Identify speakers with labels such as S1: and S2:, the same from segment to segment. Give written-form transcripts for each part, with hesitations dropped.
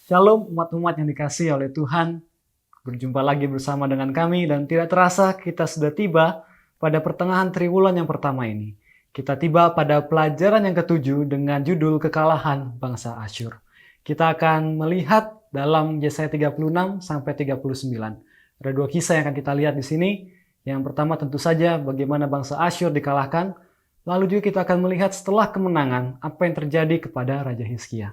S1: Shalom umat-umat yang dikasihi oleh Tuhan. Berjumpa lagi bersama dengan kami dan tidak terasa kita sudah tiba pada pertengahan triwulan yang pertama ini. Kita tiba pada pelajaran yang ketujuh dengan judul kekalahan bangsa Asyur. Kita akan melihat dalam Yesaya 36 sampai 39. Ada dua kisah yang akan kita lihat di sini. Yang pertama tentu saja bagaimana bangsa Asyur dikalahkan. Lalu juga kita akan melihat setelah kemenangan apa yang terjadi kepada Raja Hizkia.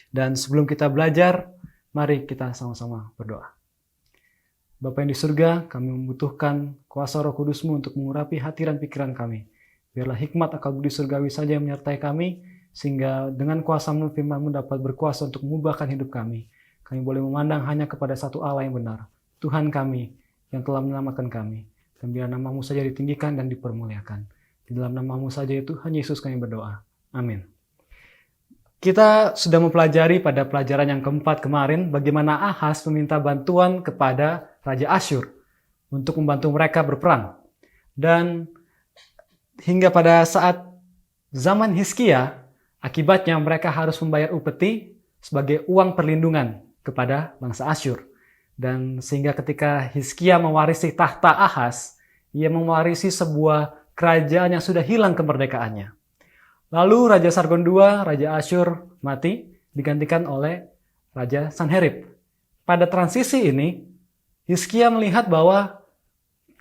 S1: Dan sebelum kita belajar, mari kita sama-sama berdoa. Bapa yang di surga, kami membutuhkan kuasa Roh Kudus-Mu untuk mengurapi hati dan pikiran kami. Biarlah hikmat akal budi surgawi saja yang menyertai kami, sehingga dengan kuasa-Mu firman-Mu dapat berkuasa untuk mengubahkan hidup kami. Kami boleh memandang hanya kepada satu Allah yang benar, Tuhan kami yang telah menyelamatkan kami. Dan biar nama-Mu saja ditinggikan dan dipermuliakan. Di dalam nama-Mu saja ya Tuhan Yesus kami berdoa. Amin. Kita sudah mempelajari pada pelajaran yang keempat kemarin bagaimana Ahaz meminta bantuan kepada Raja Asyur untuk membantu mereka berperang. Dan hingga pada saat zaman Hizkia, akibatnya mereka harus membayar upeti sebagai uang perlindungan kepada bangsa Asyur. Dan sehingga ketika Hizkia mewarisi tahta Ahaz, ia mewarisi sebuah kerajaan yang sudah hilang kemerdekaannya. Lalu Raja Sargon II, Raja Asyur mati, digantikan oleh Raja Sanherib. Pada transisi ini, Hizkia melihat bahwa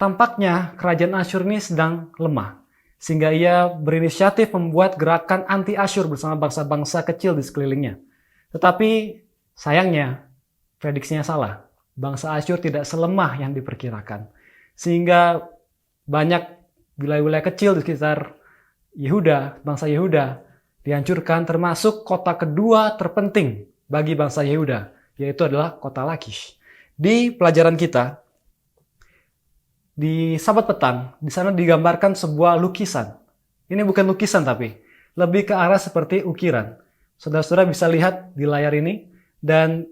S1: tampaknya kerajaan Asyur ini sedang lemah. Sehingga ia berinisiatif membuat gerakan anti-Asyur bersama bangsa-bangsa kecil di sekelilingnya. Tetapi sayangnya, prediksinya salah. Bangsa Asyur tidak selemah yang diperkirakan. Sehingga banyak wilayah-wilayah kecil di sekitar Yehuda, bangsa Yehuda, dihancurkan termasuk kota kedua terpenting bagi bangsa Yehuda, yaitu adalah kota Lakish. Di pelajaran kita, di Sabat petang, di sana digambarkan sebuah lukisan. Ini bukan lukisan tapi, lebih ke arah seperti ukiran. Saudara-saudara bisa lihat di layar ini, dan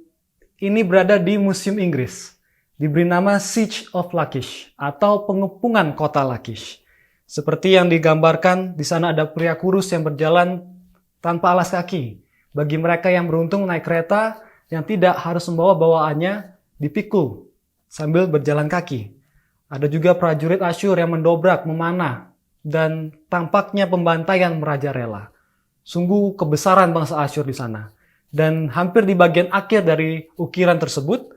S1: ini berada di Museum Inggris. Diberi nama Siege of Lachish, atau pengepungan kota Lakish. Seperti yang digambarkan, di sana ada pria kurus yang berjalan tanpa alas kaki. Bagi mereka yang beruntung naik kereta yang tidak harus membawa bawaannya dipikul sambil berjalan kaki. Ada juga prajurit Asyur yang mendobrak, memanah, dan tampaknya pembantaian merajalela. Sungguh kebesaran bangsa Asyur di sana. Dan hampir di bagian akhir dari ukiran tersebut,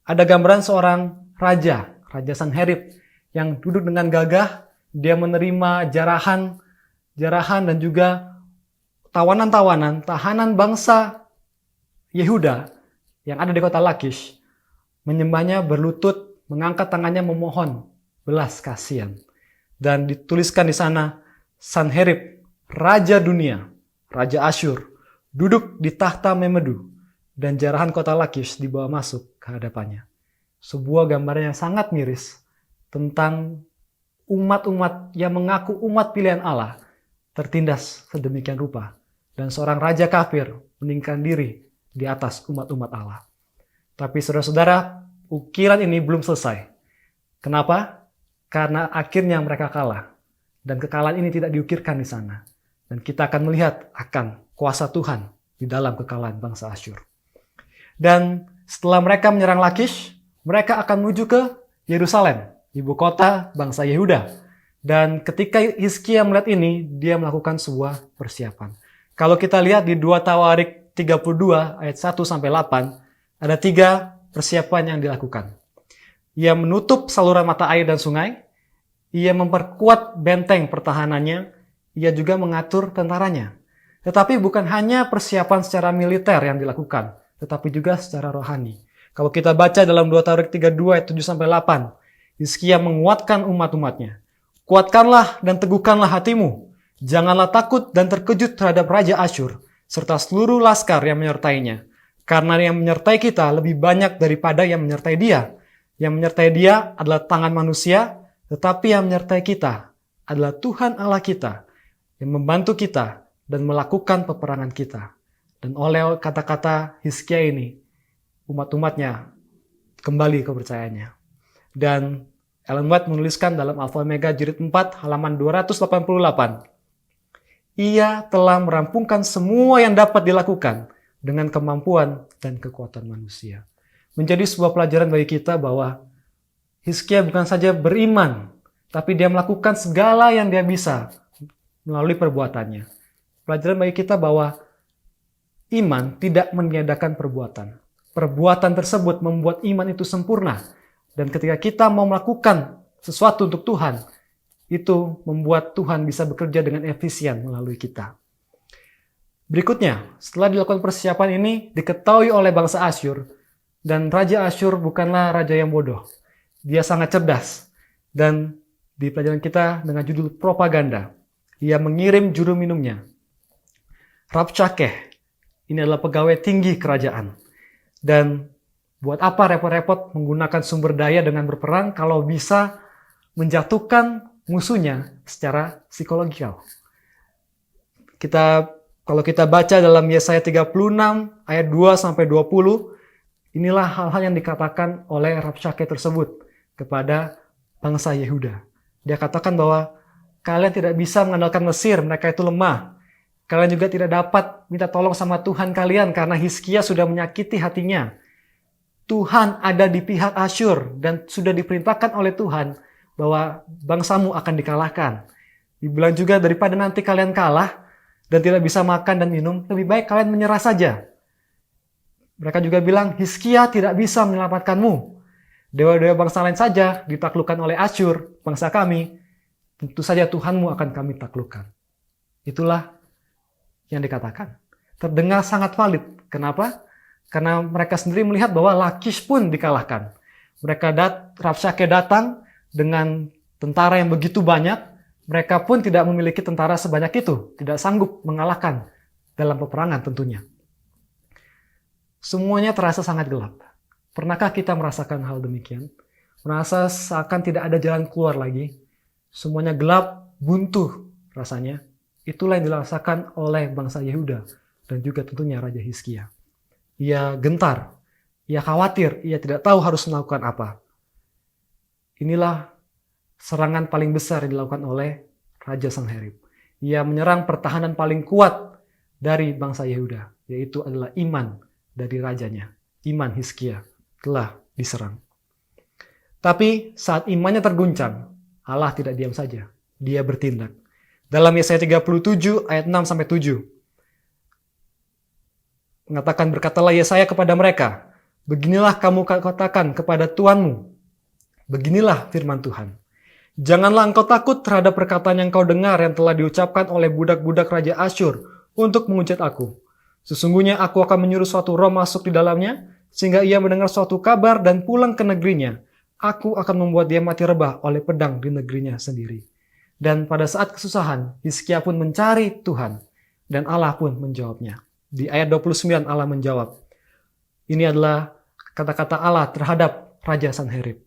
S1: ada gambaran seorang raja, Raja Sanherib, yang duduk dengan gagah. Dia menerima jarahan dan juga tahanan bangsa Yehuda yang ada di kota Lakish, menyembahnya berlutut, mengangkat tangannya memohon belas kasihan. Dan dituliskan di sana, Sanherib, Raja Dunia, Raja Asyur, duduk di tahta Memedu, dan jarahan kota Lakish dibawa masuk ke hadapannya. Sebuah gambaran yang sangat miris tentang umat-umat yang mengaku umat pilihan Allah tertindas sedemikian rupa, dan seorang raja kafir meninggikan diri di atas umat-umat Allah. Tapi saudara-saudara, ukiran ini belum selesai. Kenapa? Karena akhirnya mereka kalah, dan kekalahan ini tidak diukirkan di sana. Dan kita akan melihat akan kuasa Tuhan di dalam kekalahan bangsa Asyur. Dan setelah mereka menyerang Lakish, mereka akan menuju ke Yerusalem, ibu kota bangsa Yehuda. Dan ketika Hizkia melihat ini, dia melakukan sebuah persiapan. Kalau kita lihat di 2 Tawarik 32 ayat 1-8, ada 3 persiapan yang dilakukan. Ia menutup saluran mata air dan sungai, ia memperkuat benteng pertahanannya, ia juga mengatur tentaranya. Tetapi bukan hanya persiapan secara militer yang dilakukan, tetapi juga secara rohani. Kalau kita baca dalam 2 Tawarik 32 ayat 7-8, Hizkia menguatkan umat-umatnya. Kuatkanlah dan teguhkanlah hatimu. Janganlah takut dan terkejut terhadap Raja Asyur, serta seluruh laskar yang menyertainya. Karena yang menyertai kita lebih banyak daripada yang menyertai dia. Yang menyertai dia adalah tangan manusia, tetapi yang menyertai kita adalah Tuhan Allah kita, yang membantu kita dan melakukan peperangan kita. Dan oleh kata-kata Hizkia ini, umat-umatnya kembali kepercayaannya. Dan Ellen White menuliskan dalam Alpha Omega Jilid 4 halaman 288. Ia telah merampungkan semua yang dapat dilakukan dengan kemampuan dan kekuatan manusia. Menjadi sebuah pelajaran bagi kita bahwa Hizkia bukan saja beriman, tapi dia melakukan segala yang dia bisa melalui perbuatannya. Pelajaran bagi kita bahwa iman tidak meniadakan perbuatan. Perbuatan tersebut membuat iman itu sempurna. Dan ketika kita mau melakukan sesuatu untuk Tuhan, itu membuat Tuhan bisa bekerja dengan efisien melalui kita. Berikutnya, setelah dilakukan persiapan ini, diketahui oleh bangsa Asyur, dan Raja Asyur bukanlah raja yang bodoh. Dia sangat cerdas. Dan di pelajaran kita dengan judul propaganda, ia mengirim juru minumnya, Rabshakeh. Ini adalah pegawai tinggi kerajaan. Dan buat apa repot-repot menggunakan sumber daya dengan berperang kalau bisa menjatuhkan musuhnya secara psikologikal. Kalau kita baca dalam Yesaya 36 ayat 2-20, inilah hal-hal yang dikatakan oleh Rabshakeh tersebut kepada bangsa Yehuda. Dia katakan bahwa kalian tidak bisa mengandalkan Mesir, mereka itu lemah. Kalian juga tidak dapat minta tolong sama Tuhan kalian karena Hizkia sudah menyakiti hatinya. Tuhan ada di pihak Asyur dan sudah diperintahkan oleh Tuhan bahwa bangsamu akan dikalahkan. Dibilang juga daripada nanti kalian kalah dan tidak bisa makan dan minum, lebih baik kalian menyerah saja. Mereka juga bilang, Hizkia tidak bisa menyelamatkanmu. Dewa-dewa bangsa lain saja ditaklukkan oleh Asyur, bangsa kami. Tentu saja Tuhanmu akan kami taklukkan. Itulah yang dikatakan. Terdengar sangat valid. Kenapa? Karena mereka sendiri melihat bahwa Lakish pun dikalahkan. Rabshakeh datang dengan tentara yang begitu banyak. Mereka pun tidak memiliki tentara sebanyak itu. Tidak sanggup mengalahkan dalam peperangan tentunya. Semuanya terasa sangat gelap. Pernahkah kita merasakan hal demikian? Merasa seakan tidak ada jalan keluar lagi. Semuanya gelap, buntu rasanya. Itulah yang dirasakan oleh bangsa Yehuda dan juga tentunya Raja Hizkia. Ia gentar, ia khawatir, ia tidak tahu harus melakukan apa. Inilah serangan paling besar yang dilakukan oleh Raja Sanherib. Ia menyerang pertahanan paling kuat dari bangsa Yehuda, yaitu adalah iman dari rajanya. Iman Hizkia telah diserang. Tapi saat imannya terguncang, Allah tidak diam saja. Dia bertindak. Dalam Yesaya 37 ayat 6-7. Mengatakan, berkatalah Yesaya kepada mereka, beginilah kamu katakan kepada Tuhanmu. Beginilah firman Tuhan. Janganlah engkau takut terhadap perkataan yang kau dengar yang telah diucapkan oleh budak-budak Raja Asyur untuk menghujat aku. Sesungguhnya aku akan menyuruh suatu roh masuk di dalamnya, sehingga ia mendengar suatu kabar dan pulang ke negerinya. Aku akan membuat dia mati rebah oleh pedang di negerinya sendiri. Dan pada saat kesusahan, Hizkia pun mencari Tuhan. Dan Allah pun menjawabnya. Di ayat 29 Allah menjawab. Ini adalah kata-kata Allah terhadap Raja Sanherib.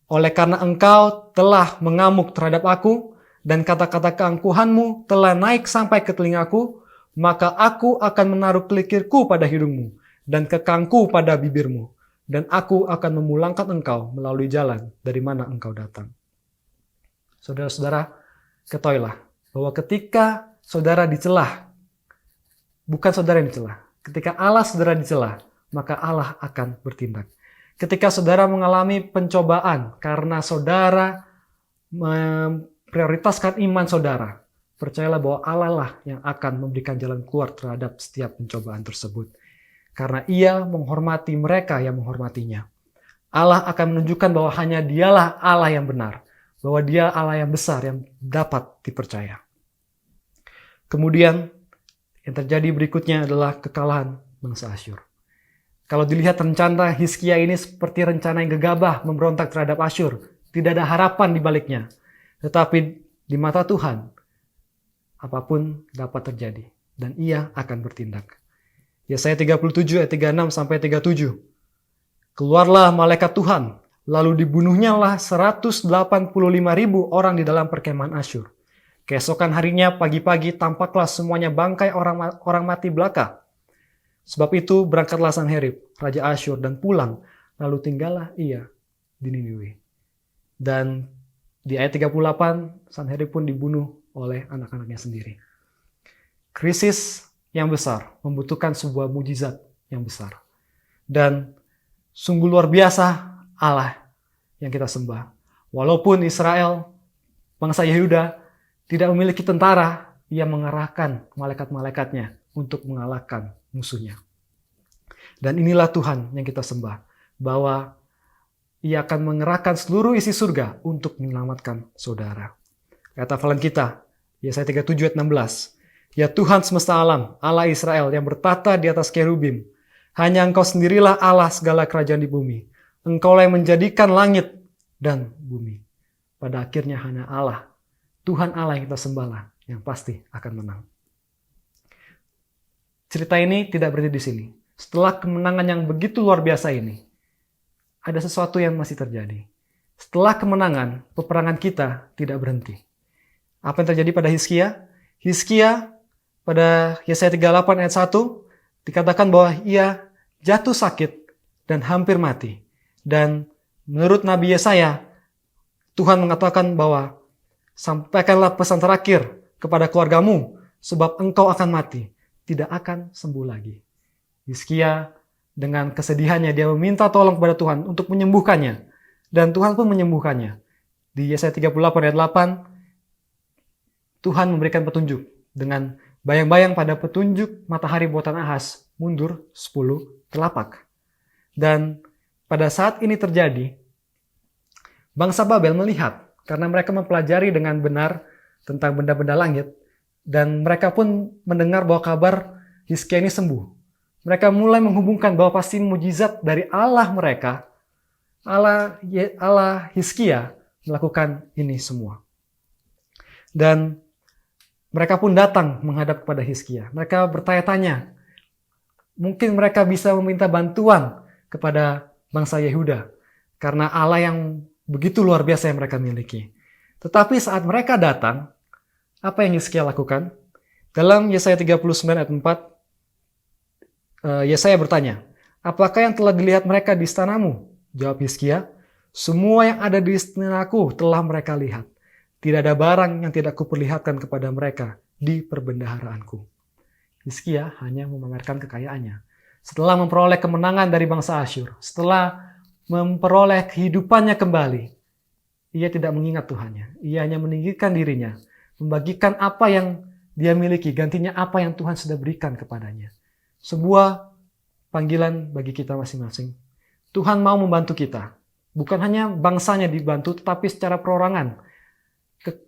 S1: Oleh karena engkau telah mengamuk terhadap aku, dan kata-kata keangkuhanmu telah naik sampai ke telingaku, maka aku akan menaruh kelikirku pada hidungmu, dan kekangku pada bibirmu, dan aku akan memulangkan engkau melalui jalan dari mana engkau datang. Saudara-saudara, ketahuilah bahwa ketika saudara dicelah, bukan saudara yang dicelah. Ketika Allah saudara dicelah, maka Allah akan bertindak. Ketika saudara mengalami pencobaan karena saudara memprioritaskan iman saudara, percayalah bahwa Allah lah yang akan memberikan jalan keluar terhadap setiap pencobaan tersebut. Karena ia menghormati mereka yang menghormatinya. Allah akan menunjukkan bahwa hanya dialah Allah yang benar. Bahwa dia Allah yang besar yang dapat dipercaya. Kemudian yang terjadi berikutnya adalah kekalahan bangsa Asyur. Kalau dilihat rencana Hizkia ini seperti rencana yang gegabah memberontak terhadap Asyur. Tidak ada harapan di baliknya. Tetapi di mata Tuhan, apapun dapat terjadi. Dan ia akan bertindak. Yesaya 37 ayat 36-37. Keluarlah malaikat Tuhan, lalu dibunuhnyalah 185.000 orang di dalam perkemahan Asyur. Keesokan harinya pagi-pagi tampaklah semuanya bangkai orang mati belaka. Sebab itu berangkatlah Sanherib, Raja Asyur, dan pulang, lalu tinggallah ia di Niniwe. Dan di ayat 38, Sanherib pun dibunuh oleh anak-anaknya sendiri. Krisis yang besar, membutuhkan sebuah mujizat yang besar. Dan sungguh luar biasa Allah yang kita sembah. Walaupun Israel, bangsa Yehuda, tidak memiliki tentara, ia mengerahkan malaikat-malaikatnya untuk mengalahkan musuhnya. Dan inilah Tuhan yang kita sembah, bahwa ia akan mengerahkan seluruh isi surga untuk menyelamatkan saudara. Kata firman kita, Yesaya 37 ayat 16, "Ya Tuhan semesta alam, Allah Israel yang bertata di atas kerubim, hanya Engkau sendirilah Allah segala kerajaan di bumi. Engkaulah yang menjadikan langit dan bumi." Pada akhirnya hanya Allah, Tuhan Allah yang kita sembahlah, yang pasti akan menang. Cerita ini tidak berhenti di sini. Setelah kemenangan yang begitu luar biasa ini, ada sesuatu yang masih terjadi. Setelah kemenangan, peperangan kita tidak berhenti. Apa yang terjadi pada Hizkia? Hizkia pada Yesaya 38 ayat 1 dikatakan bahwa ia jatuh sakit dan hampir mati. Dan menurut Nabi Yesaya, Tuhan mengatakan bahwa sampaikanlah pesan terakhir kepada keluargamu, sebab engkau akan mati, tidak akan sembuh lagi. Hizkia dengan kesedihannya dia meminta tolong kepada Tuhan untuk menyembuhkannya. Dan Tuhan pun menyembuhkannya. Di Yesaya 38 ayat 8, Tuhan memberikan petunjuk dengan bayang-bayang pada petunjuk matahari buatan Ahaz mundur 10 telapak. Dan pada saat ini terjadi, bangsa Babel melihat, karena mereka mempelajari dengan benar tentang benda-benda langit, dan mereka pun mendengar bahwa kabar Hizkia ini sembuh. Mereka mulai menghubungkan bahwa pasti mujizat dari Allah mereka, Allah Hizkia, melakukan ini semua. Dan mereka pun datang menghadap kepada Hizkia. Mereka bertanya-tanya, mungkin mereka bisa meminta bantuan kepada bangsa Yehuda, karena Allah yang begitu luar biasa yang mereka miliki. Tetapi saat mereka datang, apa yang Hizkia lakukan? Dalam Yesaya 39 ayat 4, Yesaya bertanya, "Apakah yang telah dilihat mereka di istanamu?" Jawab Hizkia, "Semua yang ada di istanaku telah mereka lihat. Tidak ada barang yang tidak kuperlihatkan kepada mereka di perbendaharaanku." Hizkia hanya memamerkan kekayaannya. Setelah memperoleh kemenangan dari bangsa Asyur, setelah memperoleh kehidupannya kembali, ia tidak mengingat Tuhannya. Ia hanya meninggikan dirinya, membagikan apa yang dia miliki, gantinya apa yang Tuhan sudah berikan kepadanya. Sebuah panggilan bagi kita masing-masing. Tuhan mau membantu kita. Bukan hanya bangsanya dibantu, tetapi secara perorangan.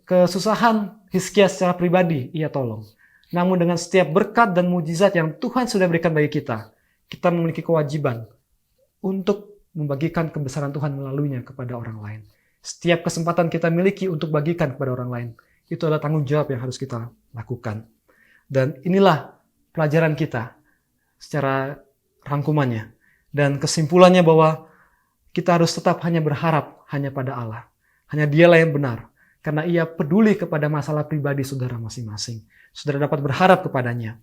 S1: Kesusahan Hizkia secara pribadi, ia tolong. Namun dengan setiap berkat dan mujizat yang Tuhan sudah berikan bagi kita, kita memiliki kewajiban untuk membagikan kebesaran Tuhan melaluinya kepada orang lain. Setiap kesempatan kita miliki untuk bagikan kepada orang lain, itu adalah tanggung jawab yang harus kita lakukan. Dan inilah pelajaran kita secara rangkumannya. Dan kesimpulannya bahwa kita harus tetap hanya berharap hanya pada Allah. Hanya Dialah yang benar. Karena Ia peduli kepada masalah pribadi saudara masing-masing. Saudara dapat berharap kepadanya.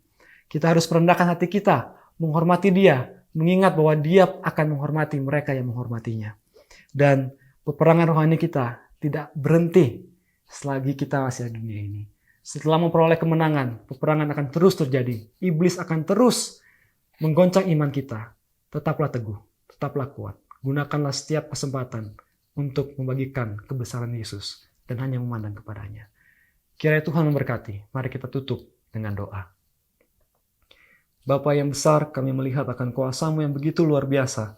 S1: Kita harus merendahkan hati kita, menghormati Dia, mengingat bahwa Dia akan menghormati mereka yang menghormatinya. Dan peperangan rohani kita tidak berhenti selagi kita masih di dunia ini. Setelah memperoleh kemenangan, peperangan akan terus terjadi. Iblis akan terus menggoncang iman kita. Tetaplah teguh, tetaplah kuat. Gunakanlah setiap kesempatan untuk membagikan kebesaran Yesus dan hanya memandang kepadanya. Kiranya Tuhan memberkati. Mari kita tutup dengan doa. Bapa yang besar, kami melihat akan kuasa-Mu yang begitu luar biasa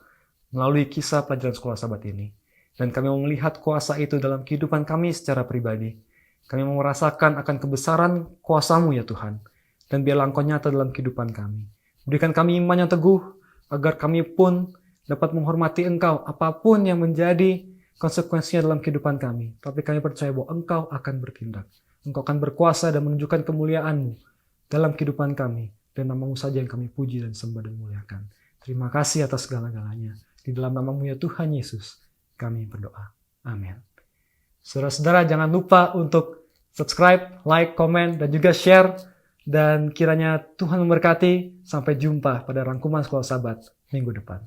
S1: melalui kisah pelajaran sekolah Sabat ini. Dan kami mau melihat kuasa itu dalam kehidupan kami secara pribadi. Kami mau merasakan akan kebesaran kuasa-Mu ya Tuhan. Dan biarlah Engkau nyata dalam kehidupan kami. Berikan kami iman yang teguh, agar kami pun dapat menghormati Engkau apapun yang menjadi konsekuensinya dalam kehidupan kami. Tapi kami percaya bahwa Engkau akan bertindak. Engkau akan berkuasa dan menunjukkan kemuliaan-Mu dalam kehidupan kami. Dan nama-Mu saja yang kami puji dan sembah dan muliakan. Terima kasih atas segala-galanya. Di dalam nama-Mu ya Tuhan Yesus, kami berdoa. Amin. Saudara-saudara, jangan lupa untuk subscribe, like, komen, dan juga share. Dan kiranya Tuhan memberkati. Sampai jumpa pada rangkuman Sekolah Sabat minggu depan.